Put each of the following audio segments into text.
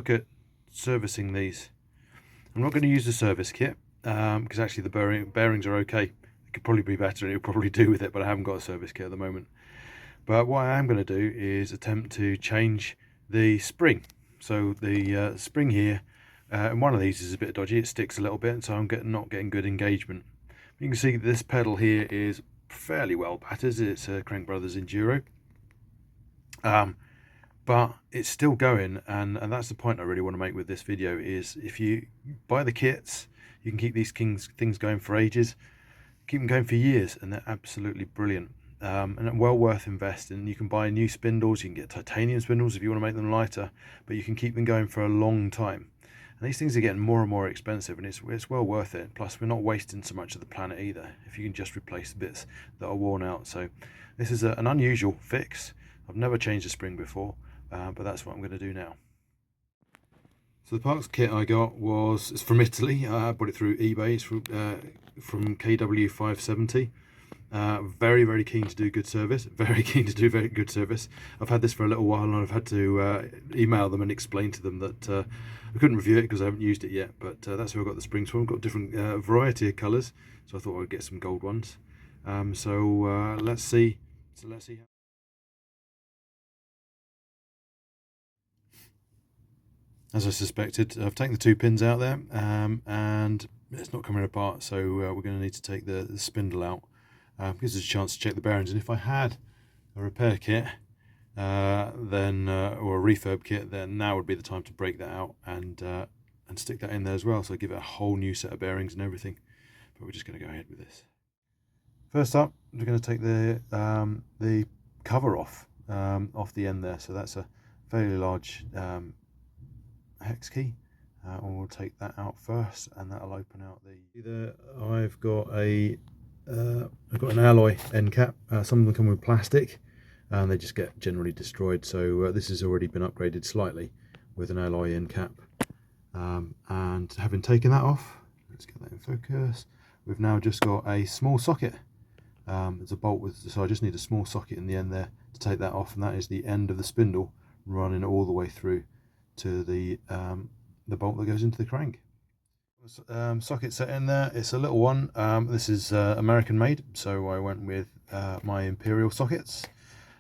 look at servicing these. I'm not going to use the service kit because actually the bearings are okay. It could probably be better and it'll probably do with it, but I haven't got a service kit at the moment. But what I am going to do is attempt to change the spring. So the spring here, and one of these is a bit dodgy, it sticks a little bit, so I'm not getting good engagement. You can see this pedal here is fairly well battered. It's a Brothers Enduro. But it's still going, and that's the point I really want to make with this video, is if you buy the kits, you can keep these things going for ages, keep them going for years, and they're absolutely brilliant. And well worth investing. You can buy new spindles, you can get titanium spindles if you want to make them lighter, but you can keep them going for a long time. And these things are getting more and more expensive, and it's well worth it. Plus we're not wasting so much of the planet either, if you can just replace the bits that are worn out. So this is an unusual fix. I've never changed a spring before, but that's what I'm going to do now. So the parts kit I got it's from Italy. I bought it through eBay. It's from KW570. Very, very keen to do good service. Very keen to do very good service. I've had this for a little while, and I've had to email them and explain to them that I couldn't review it because I haven't used it yet. But that's where I got the springs from. I've got different variety of colours, so I thought I'd get some gold ones. Let's see. So let's see. As I suspected, I've taken the 2 pins out there, and it's not coming apart, so we're going to need to take the spindle out. Gives us a chance to check the bearings, and if I had a repair kit or a refurb kit, then now would be the time to break that out and stick that in there as well, so give it a whole new set of bearings and everything. But we're just going to go ahead with this. First up, we're going to take the cover off the end there, so that's a fairly large hex key, and we'll take that out first, and that'll open out I've got an alloy end cap. Some of them come with plastic and they just get generally destroyed, so this has already been upgraded slightly with an alloy end cap. And having taken that off, let's get that in focus, we've now just got a small socket. There's a bolt so I just need a small socket in the end there to take that off, and that is the end of the spindle running all the way through to the bolt that goes into the crank. Socket set in there. It's a little one. This is American made, so I went with my Imperial sockets,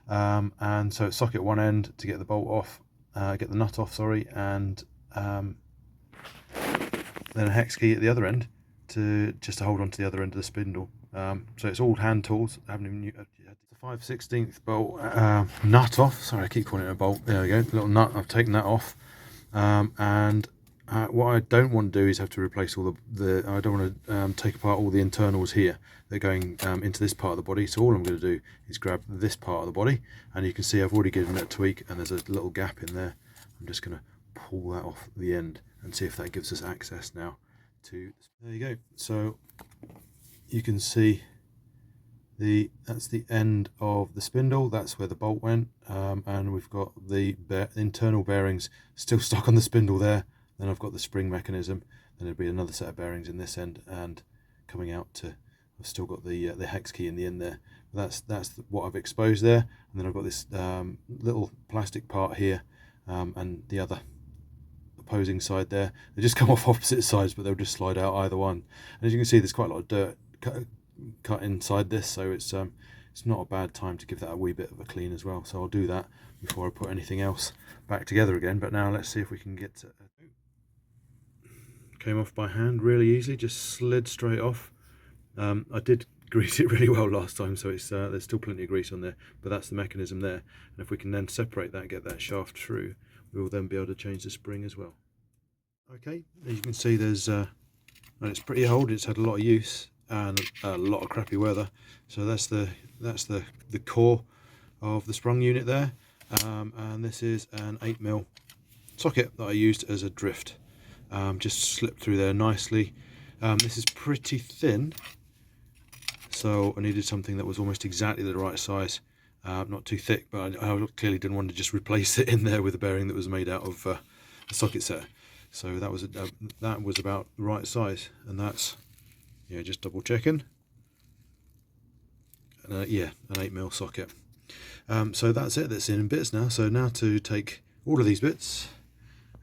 and so it's socket one end to get the bolt off, get the nut off, sorry, and then a hex key at the other end to hold on to the other end of the spindle. So it's all hand tools. I haven't even used the 5/16 bolt nut off. Sorry, I keep calling it a bolt. There we go, little nut. I've taken that off, and what I don't want to do is have to replace all I don't want to take apart all the internals here. They're going into this part of the body, so all I'm going to do is grab this part of the body, and you can see I've already given it a tweak, and there's a little gap in there. I'm just going to pull that off the end and see if that gives us access now to. There you go. So you can see that's the end of the spindle. That's where the bolt went, and we've got the internal bearings still stuck on the spindle there. Then I've got the spring mechanism, then there'll be another set of bearings in this end, and coming out I've still got the hex key in the end there. That's what I've exposed there, and then I've got this little plastic part here, and the other opposing side there. They just come off opposite sides, but they'll just slide out either one. And as you can see, there's quite a lot of dirt cut inside this, so it's not a bad time to give that a wee bit of a clean as well. So I'll do that before I put anything else back together again. But now let's see if we can get to. Came off by hand really easily, just slid straight off. I did grease it really well last time, so it's there's still plenty of grease on there, but that's the mechanism there, and if we can then separate that and get that shaft through, we will then be able to change the spring as well. Okay, as you can see, there's and it's pretty old. It's had a lot of use and a lot of crappy weather, so that's the core of the sprung unit there, and this is an 8mm socket that I used as a drift. Just slipped through there nicely. This is pretty thin, so I needed something that was almost exactly the right size, not too thick, but I clearly didn't want to just replace it in there with a bearing that was made out of a socket set. So that was about the right size, and that's just double checking. Yeah, an 8mm socket. So that's it. That's in bits now. So now to take all of these bits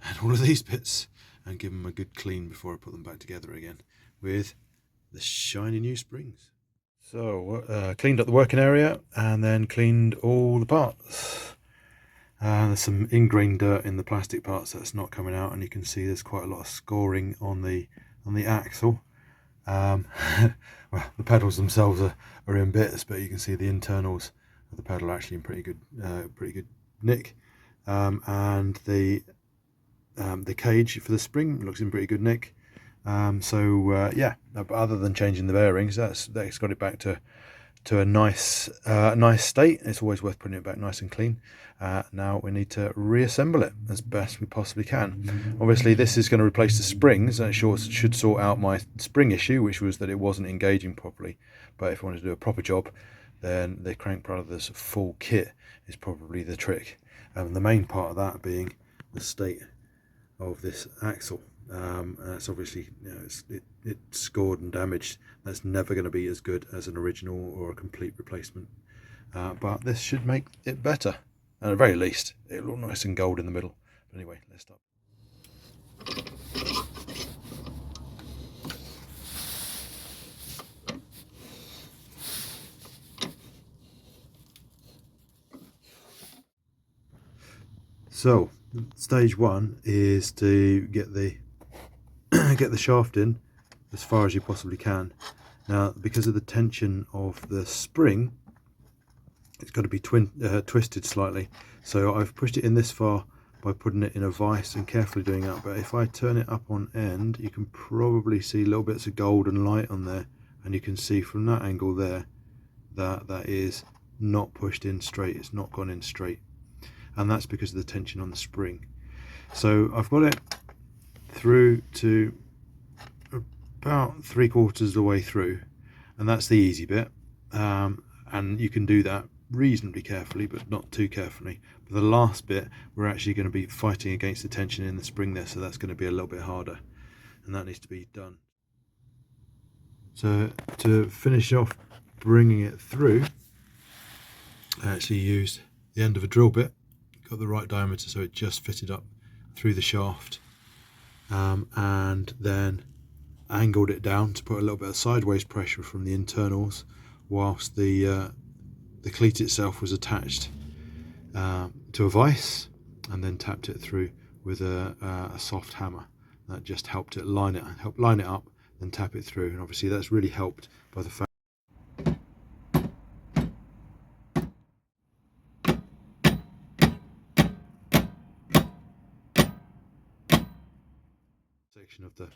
and all of these bits and give them a good clean before I put them back together again with the shiny new springs. So cleaned up the working area and then cleaned all the parts. There's some ingrained dirt in the plastic parts that's not coming out, and you can see there's quite a lot of scoring on the axle. Well, the pedals themselves are in bits, but you can see the internals of the pedal are actually in pretty good nick, and the cage for the spring looks in pretty good nick. Yeah, but other than changing the bearings, that's got it back to a nice state. It's always worth putting it back nice and clean. Now we need to reassemble it as best we possibly can. Obviously this is going to replace the springs, and it should sort out my spring issue, which was that it wasn't engaging properly. But if I want to do a proper job, then the Crank Brothers full kit is probably the trick. The main part of that being the state of this axle. That's obviously, it's scored and damaged. That's never going to be as good as an original or a complete replacement, but this should make it better. At the very least, it'll look nice and gold in the middle. But anyway, let's start. So stage one is to get the shaft in as far as you possibly can. Now, because of the tension of the spring, it's got to be twisted slightly. So I've pushed it in this far by putting it in a vise and carefully doing that. But if I turn it up on end, you can probably see little bits of gold and light on there, and you can see from that angle there that that is not pushed in straight. It's not gone in straight, and that's because of the tension on the spring. So I've got it through to about 3/4 of the way through, and that's the easy bit, and you can do that reasonably carefully, but not too carefully. But the last bit, we're actually going to be fighting against the tension in the spring there, so that's going to be a little bit harder, and that needs to be done. So to finish off bringing it through, I actually used the end of a drill bit, got the right diameter so it just fitted up through the shaft, and then angled it down to put a little bit of sideways pressure from the internals, whilst the cleat itself was attached to a vise, and then tapped it through with a soft hammer. That just helped line it up, then tap it through, and obviously that's really helped by the fact section of the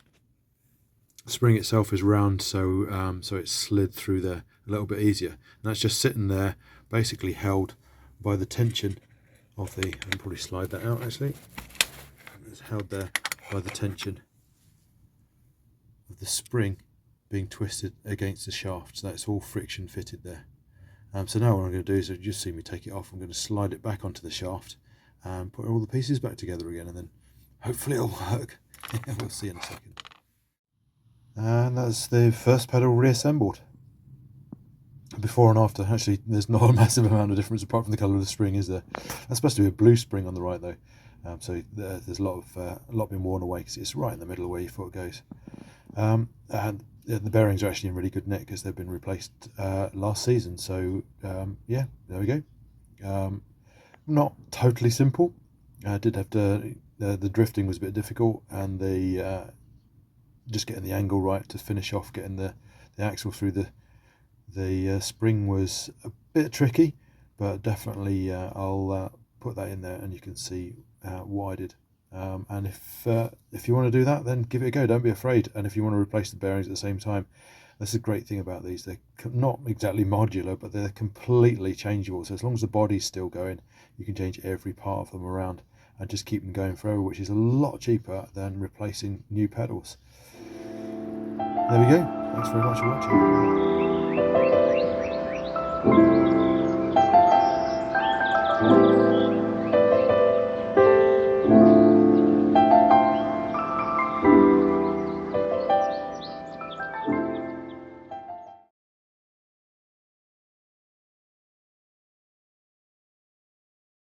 spring itself is round, so so it slid through there a little bit easier, and that's just sitting there basically held by the tension of the, I'll probably slide that out actually, it's held there by the tension of the spring being twisted against the shaft, so that's all friction fitted there. So now what I'm going to do is, you just see me take it off, I'm going to slide it back onto the shaft and put all the pieces back together again, and then hopefully it'll work. We'll see in a second. And that's the first pedal reassembled. Before and after, actually there's not a massive amount of difference apart from the colour of the spring, is there? That's supposed to be a blue spring on the right though, so there's a lot been worn away because it's right in the middle of where your foot goes. And the bearings are actually in really good nick because they've been replaced last season, so yeah, there we go. Not totally simple. I did have to, the drifting was a bit difficult, and the just getting the angle right to finish off getting the axle through the spring was a bit tricky, but definitely I'll put that in there and you can see what I did. And if you want to do that, then give it a go, don't be afraid. And if you want to replace the bearings at the same time, that's the great thing about these, they're not exactly modular, but they're completely changeable. So as long as the body's still going, you can change every part of them around and just keep them going forever, which is a lot cheaper than replacing new pedals. There we go. Thanks very much for watching.